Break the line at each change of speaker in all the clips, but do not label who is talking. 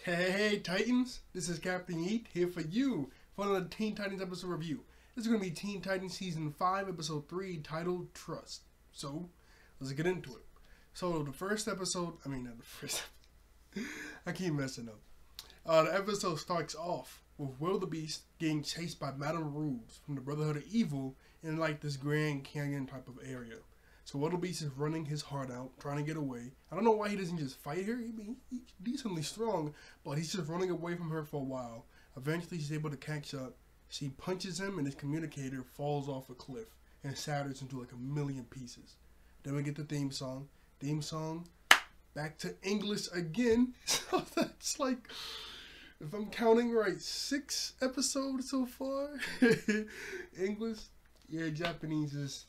Hey Titans, this is Captain Yeet here for you for another Teen Titans episode review. This is going to be Teen Titans Season 5, Episode 3, titled Trust. So, let's get into it. So, the first episode, I keep messing up. The episode starts off with Wildebeest getting chased by Madame Rouge from the Brotherhood of Evil in like this Grand Canyon type of area. So Wildebeest is running his heart out, trying to get away. I don't know why he doesn't just fight her. He's decently strong, but he's just running away from her for a while. Eventually, she's able to catch up. She punches him, and his communicator falls off a cliff and shatters into like a million pieces. Then we get the theme song. Back to English again. So that's like, if I'm counting right, 6 episodes so far. English, yeah, Japanese is...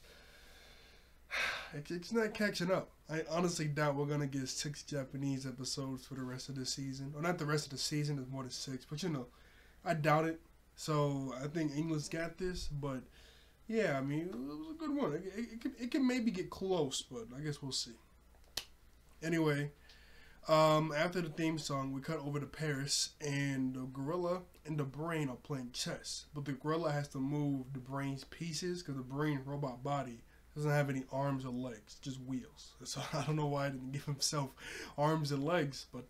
It's not catching up. I honestly doubt we're going to get 6 Japanese episodes for the rest of the season. Or not the rest of the season, it's more than 6. But I doubt it. So I think English got this. But yeah, it was a good one. It can maybe get close, but I guess we'll see. Anyway, after the theme song, we cut over to Paris. And the gorilla and the brain are playing chess. But the gorilla has to move the brain's pieces because the brain's robot body doesn't have any arms or legs, just wheels. So I don't know why I didn't give himself arms and legs, but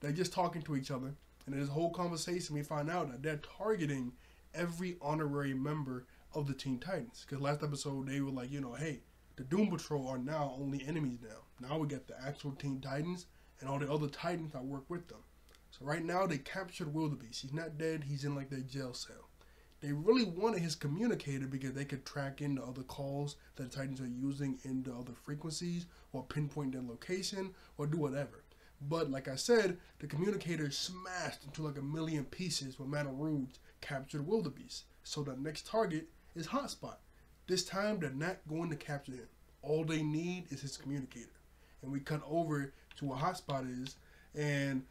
they're just talking to each other. And in this whole conversation, we find out that they're targeting every honorary member of the Teen Titans. Because last episode, they were like, hey, the Doom Patrol are now only enemies now. Now we got the actual Teen Titans and all the other Titans that work with them. So right now, they captured Wildebeest. He's not dead. He's in like their jail cell. They really wanted his communicator because they could track in the other calls that the Titans are using in the other frequencies or pinpoint their location or do whatever. But like I said, the communicator smashed into like a million pieces when Madame Rouge captured Wildebeest. So the next target is Hotspot. This time they're not going to capture him. All they need is his communicator. And we cut over to where Hotspot is, and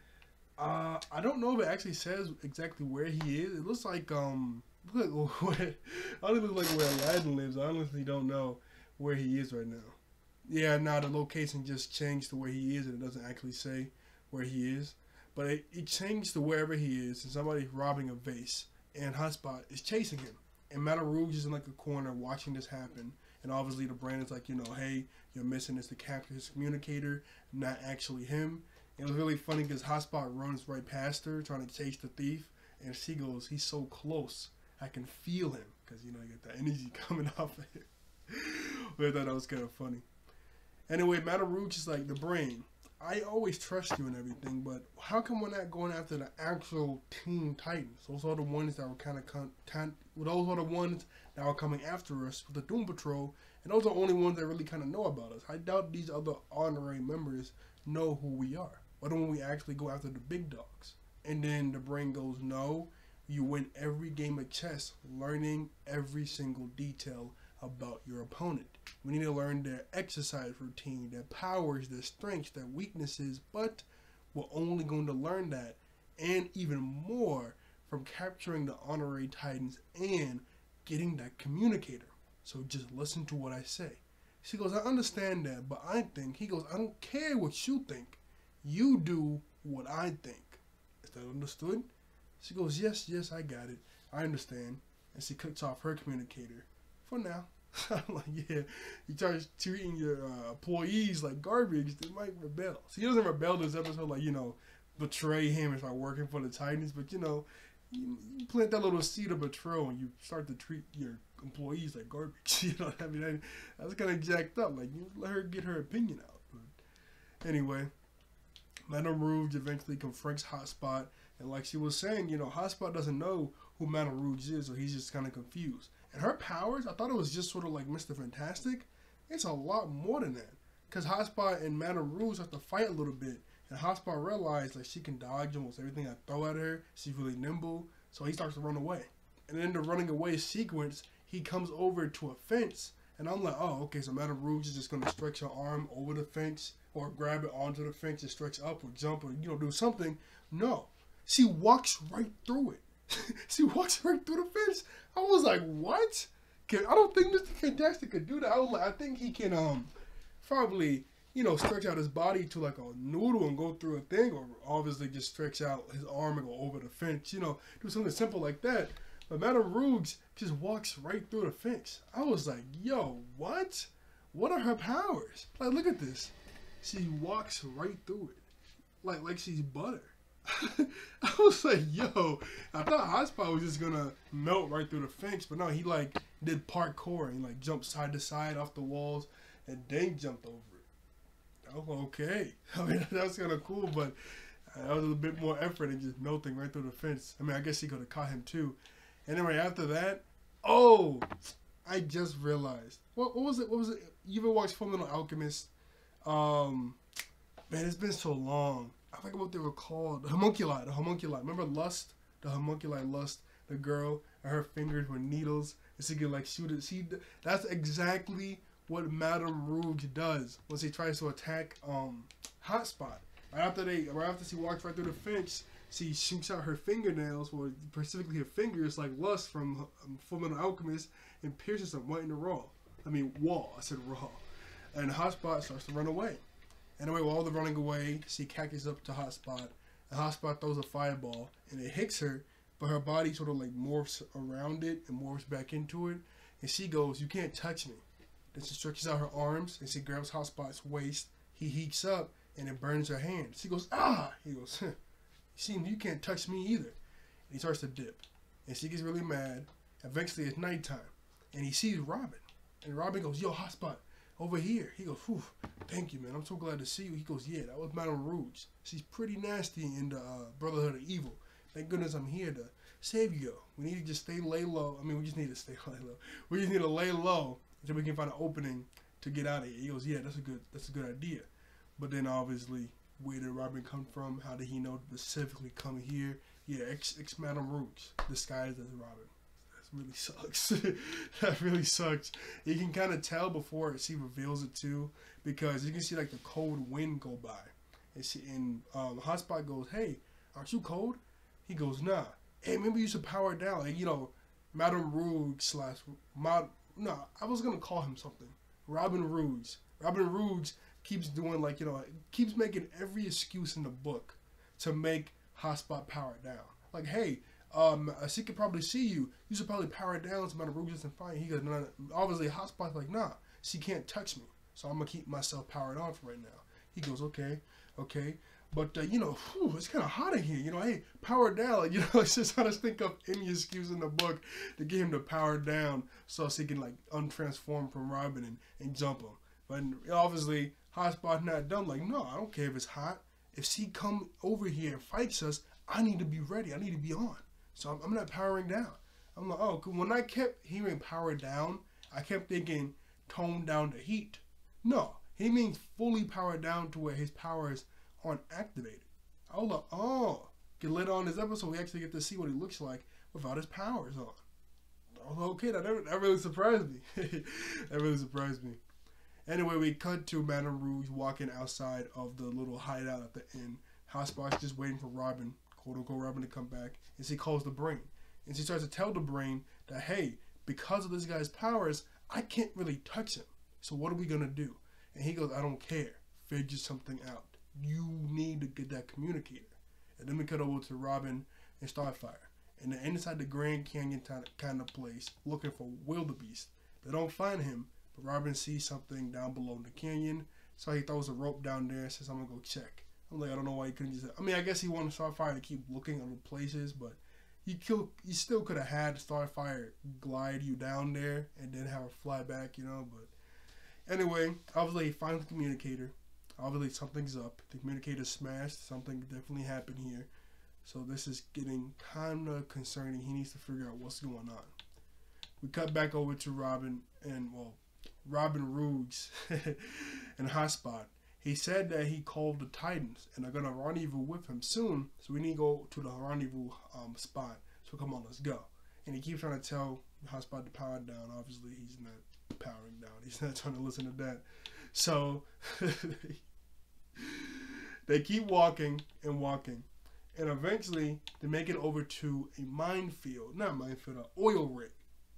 I don't know if it actually says exactly where he is. It looks like I don't look like where Aladdin lives. I honestly don't know where he is right now. Yeah, now the location just changed to where he is, and it doesn't actually say where he is. But it changed to wherever he is, and somebody's robbing a vase, and Hotspot is chasing him. And Madame Rouge is in like a corner watching this happen. And obviously the brain is like, hey, you're missing this to capture his communicator, not actually him. And it was really funny because Hotspot runs right past her trying to chase the thief, and she goes, he's so close. I can feel him, because, you get that energy coming off of him. But I thought that was kind of funny. Anyway, Madame Rouge is like, the brain, I always trust you and everything, but how come we're not going after the actual Teen Titans? Those are the ones that were those are the ones that are coming after us with the Doom Patrol, and those are the only ones that really kind of know about us. I doubt these other honorary members know who we are. Why don't we actually go after the big dogs? And then the brain goes, no. You win every game of chess, learning every single detail about your opponent. We need to learn their exercise routine, their powers, their strengths, their weaknesses, but we're only going to learn that and even more from capturing the honorary Titans and getting that communicator. So just listen to what I say. She goes, I understand that, but I think, he goes, I don't care what you think. You do what I think. Is that understood? She goes, yes, I got it. I understand. And she cuts off her communicator. For now. I'm like, yeah, you start treating your employees like garbage, they might rebel. So he doesn't rebel this episode, like, betray him and start working for the Titans. But, you plant that little seed of betrayal and you start to treat your employees like garbage. That's kind of jacked up. Like, you let her get her opinion out. But anyway, Madame Rouge eventually confronts Hotspot. And like she was saying, Hotspot doesn't know who Madame Rouge is, so he's just kind of confused. And her powers, I thought it was just sort of like Mr. Fantastic. It's a lot more than that. Because Hotspot and Madame Rouge have to fight a little bit. And Hotspot realized like she can dodge almost everything I throw at her. She's really nimble. So he starts to run away. And in the running away sequence, he comes over to a fence. And I'm like, oh, okay, so Madame Rouge is just going to stretch her arm over the fence. Or grab it onto the fence and stretch up or jump or, do something. No. She walks right through it. She walks right through the fence. I was like, what? I don't think Mr. Fantastic could do that. I was like, I think he can probably, stretch out his body to like a noodle and go through a thing, or obviously just stretch out his arm and go over the fence, do something simple like that. But Madame Rouge just walks right through the fence. I was like, yo, what? What are her powers? Like, look at this. She walks right through it. Like she's butter. I was like, yo, I thought Hotspot was just gonna melt right through the fence, but no, he like did parkour and like jumped side to side off the walls and then jumped over it. I was like, okay. I mean, that was kind of cool, but that was a bit more effort than just melting right through the fence. I mean, I guess he could have caught him too. And then right after that, I just realized. What was it? You ever watched Fullmetal Alchemist? Man, it's been so long. I forget what they were called. The homunculi. Remember Lust? The homunculi Lust. The girl and her fingers were needles, and she could like shoot it. That's exactly what Madame Rouge does when she tries to attack Hotspot. Right after she walks right through the fence, she shoots out her fingernails, or specifically her fingers, like Lust from Fullmetal Alchemist, and pierces them right in the wall. I said raw. And Hotspot starts to run away. Anyway, while they're running away, she catches up to Hotspot, and Hotspot throws a fireball, and it hits her, but her body sort of like morphs around it and morphs back into it, and she goes, "You can't touch me." Then she stretches out her arms, and she grabs Hotspot's waist. He heats up, and it burns her hand. She goes, "Ah!" He goes, "You can't touch me either." And he starts to dip, and she gets really mad. Eventually, it's nighttime, and he sees Robin, and Robin goes, "Yo, Hotspot, over here." He goes, "Whew, thank you, man. I'm so glad to see you." He goes, "Yeah, that was Madame Rouge. She's pretty nasty in the Brotherhood of Evil. Thank goodness I'm here to save you. We need to just lay low. We just need to stay lay low. We just need to lay low until we can find an opening to get out of here." He goes, "Yeah, that's a good idea." But then obviously, where did Robin come from? How did he know to specifically come here? Yeah, ex Madame Rouge disguised as Robin. Really sucks. That really sucks. You can kind of tell before she reveals it too, because you can see like the cold wind go by, and Hotspot goes, "Hey, aren't you cold?" He goes, "Nah." "Hey, maybe you should power down." Like, Madame Rouge no, I was gonna call him something. Robin Rouge. Robin Rouge keeps doing keeps making every excuse in the book to make Hotspot power down. Like, hey, she could probably see you. You should probably power down so Madame Rouge doesn't find you. He goes, "No." Obviously, Hotspot's like, "Nah, she can't touch me, so I'm gonna keep myself powered on for right now." He goes, "Okay. But, it's kind of hot in here. Hey, power down." It's just trying to think of any excuse in the book to get him to power down so she can, untransform from Robin and jump him. But obviously, Hotspot's not dumb. Like, "No, I don't care if it's hot. If she come over here and fights us, I need to be ready. I need to be on. So I'm not powering down." I'm like, oh, when I kept hearing power down, I kept thinking tone down the heat. No, he means fully powered down to where his powers aren't activated. I was like, oh, get later on in this episode, we actually get to see what he looks like without his powers on. I was like, okay, that really surprised me. That really surprised me. Anyway, we cut to Madame Rouge walking outside of the little hideout at the inn. Hotspot's just waiting for Robin, quote-unquote Robin, to come back, and she calls the brain. And she starts to tell the brain that, hey, because of this guy's powers, I can't really touch him. So what are we going to do? And he goes, "I don't care. Figure something out. You need to get that communicator." And then we cut over to Robin and Starfire. And they're inside the Grand Canyon kind of place looking for Wildebeest. They don't find him, but Robin sees something down below in the canyon. So he throws a rope down there and says, "I'm going to go check." I'm like, I don't know why he couldn't just... I guess he wanted Starfire to keep looking other places, but you still could have had Starfire glide you down there and then have her fly back, but... Anyway, obviously he finds the communicator. Obviously something's up. The communicator's smashed. Something definitely happened here. So this is getting kind of concerning. He needs to figure out what's going on. We cut back over to Robin Rouge and Hotspot. He said that he called the Titans and they're going to rendezvous with him soon. So we need to go to the rendezvous spot. So come on, let's go. And he keeps trying to tell Hotspot to power down. Obviously, he's not powering down. He's not trying to listen to that. So they keep walking and walking. And eventually, they make it over to a minefield. Not a minefield, an oil rig.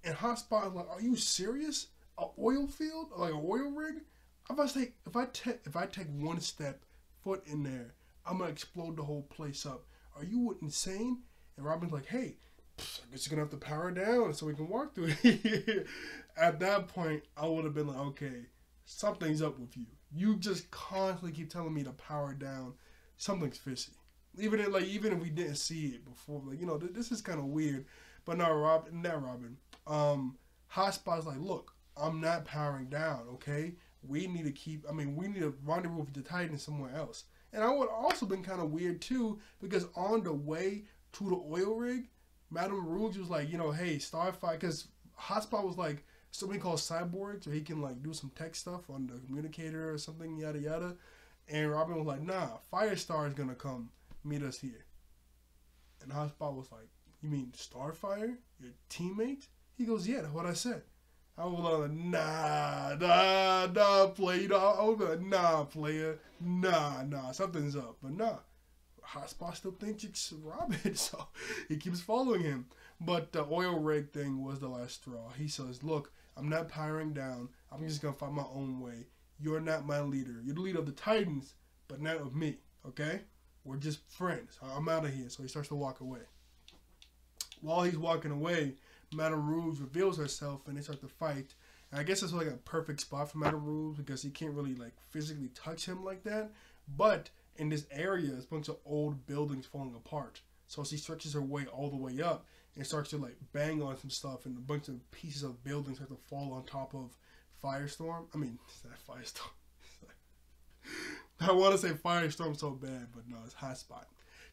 And Hotspot is like, "Are you serious? An oil field? Like an oil rig? if I take one step foot in there, I'm gonna explode the whole place up. Are you insane? And Robin's like, hey, I guess you're gonna have to power down so we can walk through it. At that point, I would have been like, okay, something's up with you. You just constantly keep telling me to power down. Something's fishy. Even if we didn't see it before, like, this is kind of weird. But no, Robin. Hotspot's like, look, I'm not powering down. Okay, we need to rendezvous with the Titans somewhere else. And I would also been kind of weird too, because on the way to the oil rig, Madame Rouge was like, hey, Starfire, because Hotspot was like something called Cyborg, so he can like do some tech stuff on the communicator or something, yada yada. And Robin was like, nah, Firestar is gonna come meet us here. And Hotspot was like, you mean Starfire, your teammate? He goes, yeah, that's what I said. I was like, nah, player. I was like, nah, player, nah, something's up. But nah, Hotspot still thinks it's Robin, so he keeps following him. But the oil rig thing was the last straw. He says, look, I'm not powering down. I'm just going to find my own way. You're not my leader. You're the leader of the Titans, but not of me, okay? We're just friends. I'm out of here. So he starts to walk away. While he's walking away, Madame Rouge reveals herself and they start to fight. And I guess it's like a perfect spot for Madame Rouge because he can't really like physically touch him like that. But in this area, there's a bunch of old buildings falling apart. So she stretches her way all the way up and starts to like bang on some stuff, and a bunch of pieces of buildings start to fall on top of Firestorm. I mean, it's not Firestorm. I want to say Firestorm so bad, but no, it's Hotspot.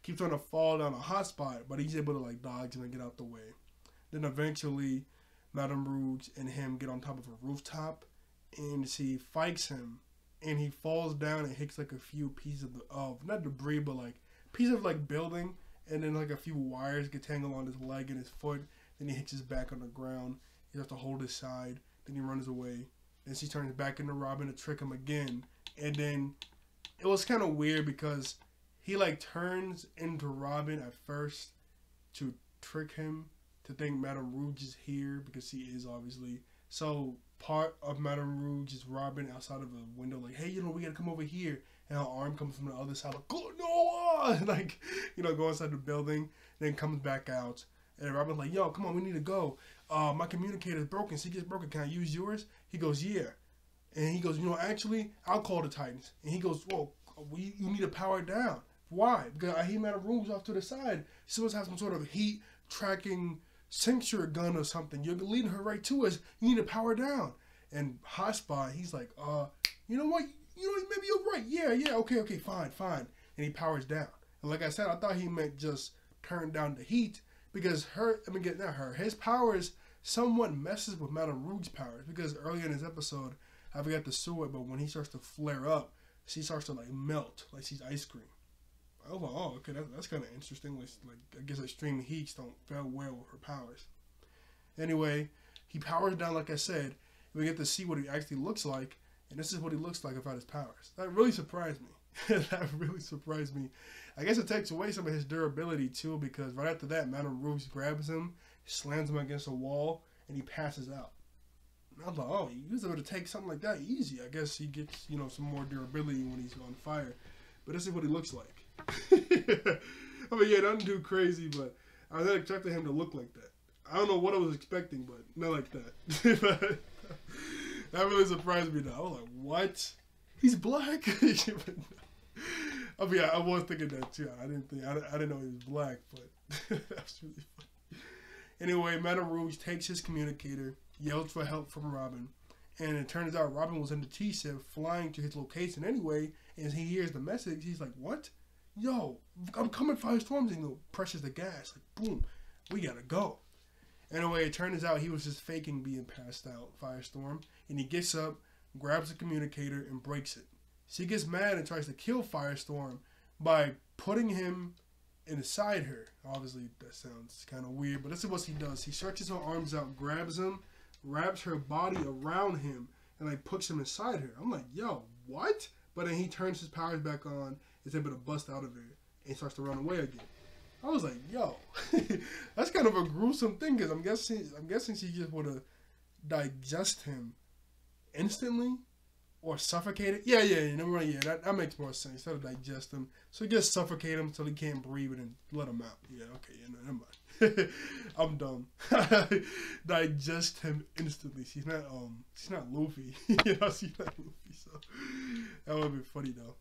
Keeps trying to fall down a Hotspot, but he's able to like dodge and get out the way. Then eventually, Madame Rouge and him get on top of a rooftop, and she fights him, and he falls down and hits like a few pieces of not debris, but like pieces of like building, and then like a few wires get tangled on his leg and his foot. Then he hits his back on the ground. He has to hold his side. Then he runs away. Then she turns back into Robin to trick him again, and then it was kind of weird because he like turns into Robin at first to trick him to think Madame Rouge is here because she is obviously. So part of Madame Rouge is Robin outside of a window like, hey, we gotta come over here. And her arm comes from the other side like, go Noah! Like, go inside the building. Then comes back out. And Robin's like, yo, come on, we need to go. My communicator's broken. See, it gets broken. Can I use yours? He goes, yeah. And he goes, actually, I'll call the Titans. And he goes, well, you need to power it down. Why? Because I hear Madame Rouge off to the side. She must have some sort of heat tracking sensor gun or something. You're leading her right to us. You need to power down. And Hotspot, he's like, you know what? Maybe you're right. Yeah, okay, fine. And he powers down. And like I said, I thought he meant just turn down the heat because his powers somewhat messes with Madame Rouge's powers because earlier in his episode, I forgot to sue it, but when he starts to flare up, she starts to like melt like she's ice cream. I was like, oh, okay, that's kind of interesting. Like I guess extreme heats don't fare well with her powers. Anyway, he powers down like I said. We get to see what he actually looks like, and this is what he looks like without his powers. That really surprised me. That really surprised me. I guess it takes away some of his durability too, because right after that, Madame Rouge grabs him, slams him against a wall, and he passes out. And I was like, oh, he was able to take something like that easy. I guess he gets, some more durability when he's on fire. But this is what he looks like. I mean, yeah, nothing too crazy, but I was not expecting him to look like that. I don't know what I was expecting, but not like that. That really surprised me though. I was like, what? He's black? I mean, I was thinking that too. I didn't know he was black, but that's really funny. Anyway, Madame Rouge takes his communicator, yells for help from Robin, and it turns out Robin was in the T-ship flying to his location anyway, and he hears the message. He's like, what? Yo, I'm coming, Firestorm, and presses the gas. Like, boom, we gotta go. Anyway, it turns out he was just faking being passed out, Firestorm, and he gets up, grabs the communicator, and breaks it. She gets mad and tries to kill Firestorm by putting him inside her. Obviously, that sounds kind of weird, but this is what he does. He stretches her arms out, grabs him, wraps her body around him, and like puts him inside her. I'm like, yo, what? But then he turns his powers back on, is able to bust out of her, and starts to run away again. I was like, yo, that's kind of a gruesome thing, because I'm guessing she just would have digest him instantly, or suffocate it. Yeah, number one, yeah, that makes more sense. Instead of digest him, so he just suffocate him until he can't breathe and then let him out. Yeah, okay, yeah, no, never mind. I'm dumb. Digest him instantly. She's not Luffy. You know, she's not Luffy. So that would be funny though.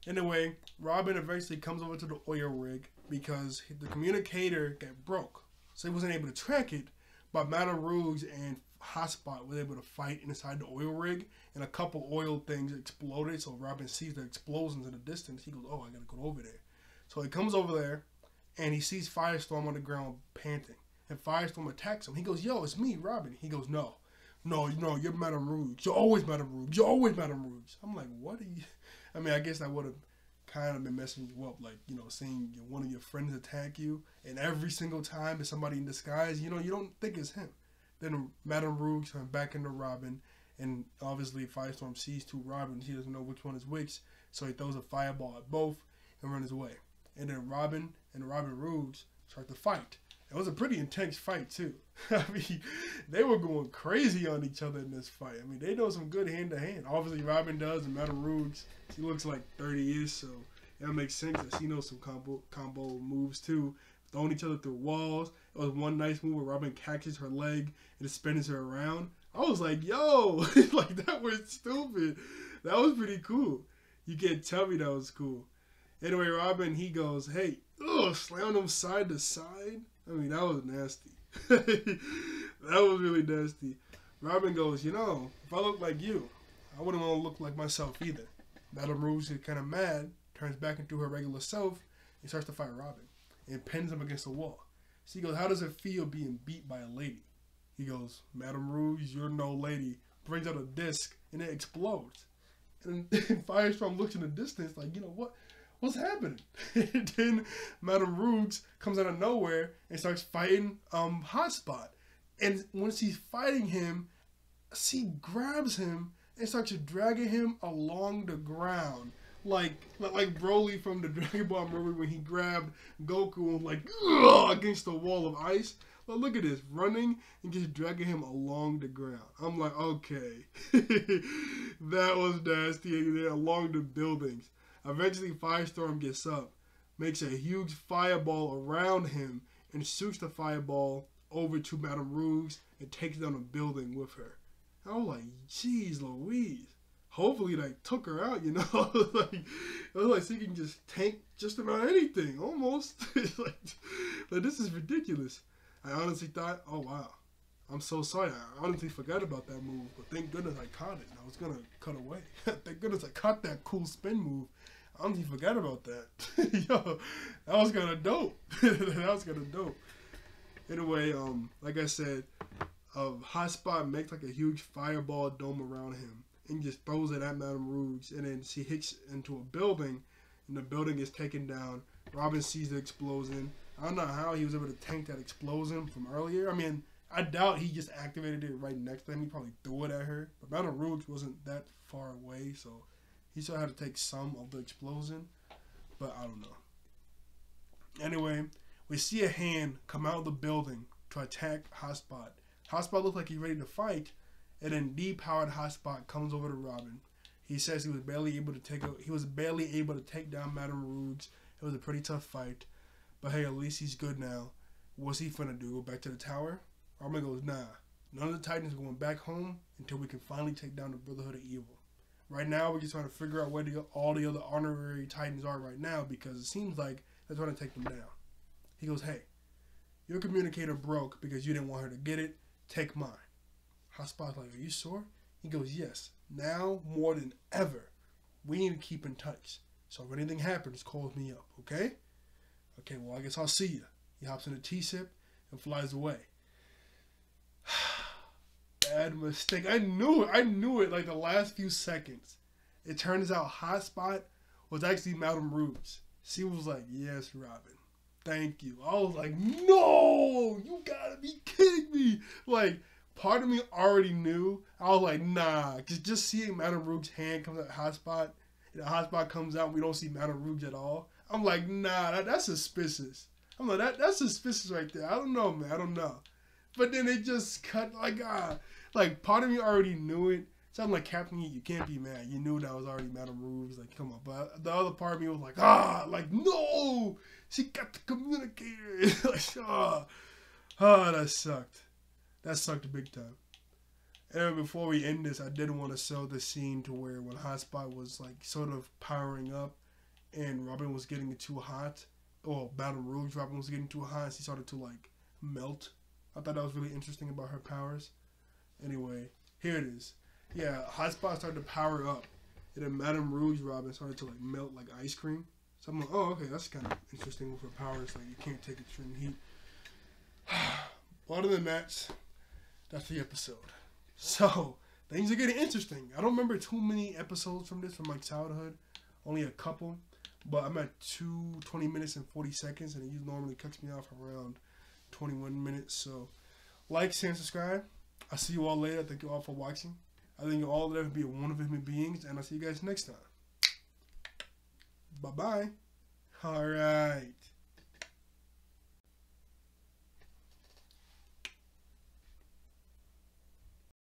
Anyway, Robin eventually comes over to the oil rig because the communicator got broke, so he wasn't able to track it. But Madame Rouge and Hotspot was able to fight inside the oil rig, and a couple oil things exploded. So Robin sees the explosions in the distance. He goes, "Oh, I gotta go over there." So he comes over there, and he sees Firestorm on the ground panting, and Firestorm attacks him. He goes, "Yo, it's me, Robin." He goes, "No, you're Madame Rouge. You're always Madame Rouge. You're always Madame Rouge." I'm like, "What are you?" I mean, I guess that would have kind of been messing you up, like, you know, seeing one of your friends attack you, and every single time it's somebody in disguise, you know, you don't think it's him. Then Madame Rouge turns back into Robin, and obviously Firestorm sees two Robins. He doesn't know which one is which, so he throws a fireball at both and runs away. And then Robin and Robin Rouge start to fight. It was a pretty intense fight too. I mean, they were going crazy on each other in this fight. I mean, they know some good hand-to-hand. Obviously, Robin does, and Madame Rouge, she looks like 30 years, so that makes sense that she knows some combo moves too. Throwing each other through walls. It was one nice move where Robin catches her leg and spins her around. I was like, yo, like that was stupid. That was pretty cool. You can't tell me that was cool. Anyway, Robin, he goes, "Hey," slam him side to side. I mean, that was nasty. That was really nasty. Robin goes, "You know, if I look like you, I wouldn't want to look like myself either." Madame Rouge is kind of mad, turns back into her regular self, and starts to fight Robin, and pins him against the wall. She goes, "How does it feel being beat by a lady?" He goes, "Madame Rouge, you're no lady." Brings out a disc, and it explodes. And Firestorm looks in the distance like, you know, what's happening? And then Madame Rouge comes out of nowhere and starts fighting Hotspot. And when she's fighting him, she grabs him and starts dragging him along the ground. Like Broly from the Dragon Ball movie when he grabbed Goku and like against the wall of ice. But look at this, running and just dragging him along the ground. I'm like, okay. That was nasty. Along the buildings. Eventually, Firestorm gets up, makes a huge fireball around him, and shoots the fireball over to Madame Rouge and takes down a building with her. I was like, geez Louise. Hopefully, like, took her out, you know? Like, it was like she can just tank just about anything, almost. like, this is ridiculous. I honestly thought, oh, wow. I'm so sorry. I honestly forgot about that move, but thank goodness I caught it. I was going to cut away. Thank goodness I caught that cool spin move. I honestly forgot about that. Yo, that was kind of dope. That was kind of dope. Anyway, like I said, Hotspot makes like a huge fireball dome around him and just throws it at Madame Rouge, and then she hits into a building, and the building is taken down. Robin sees the explosion. I don't know how he was able to tank that explosion from earlier. I mean, I doubt he just activated it right next to him. He probably threw it at her. But Madame Rouge wasn't that far away, so he still had to take some of the explosion. But I don't know. Anyway, we see a hand come out of the building to attack Hotspot. Hotspot looks like he's ready to fight, and then depowered Hotspot comes over to Robin. He says he was barely able to take down Madame Rouge. It was a pretty tough fight. But hey, at least he's good now. What's he finna do? Go back to the tower? Robin goes, nah. None of the Titans are going back home until we can finally take down the Brotherhood of Evil. Right now, we're just trying to figure out where all the other honorary Titans are right now, because it seems like they're trying to take them down. He goes, hey, your communicator broke because you didn't want her to get it. Take mine. Hotspot's like, are you sure? He goes, yes. Now more than ever, we need to keep in touch. So if anything happens, call me up, okay? Okay, well, I guess I'll see you. He hops in a T-ship and flies away. Bad mistake. I knew it like the last few seconds. It turns out Hotspot was actually Madame Rouge. She was like, yes, Robin. Thank you. I was like, no, you gotta be kidding me. Like, part of me already knew. I was like, nah. Just seeing Madame Rouge's hand comes out Hotspot, and the Hotspot comes out and we don't see Madame Rouge at all. I'm like, nah, that's suspicious. I'm like, that's suspicious right there. I don't know, man. I don't know. But then it just cut, like part of me already knew it, So I'm like, Captain, you can't be mad. You knew that was already Madame Rouge. Like, come on. But the other part of me was like, no, she got the communicator. That sucked. That sucked big time. And before we end this, I did want to show the scene to where when Hotspot was like sort of powering up and Robin was getting too hot, or Madame Rouge, Robin was getting too hot, and she started to like melt. I thought that was really interesting about her powers. Anyway, here it is. Yeah, Hotspot started to power up, and then Madame Rouge Robin started to like melt like ice cream. So I'm like, oh, okay, that's kind of interesting with her powers. Like, you can't take extreme heat. Other than that, that's the episode. So, things are getting interesting. I don't remember too many episodes from this from my childhood. Only a couple. But I'm at 20 minutes and 40 seconds, and it normally cuts me off around 21 minutes. So, like, share, and subscribe. I'll see you all later. Thank you all for watching. I think you all live to be wonderful human beings, and I'll see you guys next time. Bye-bye. All right.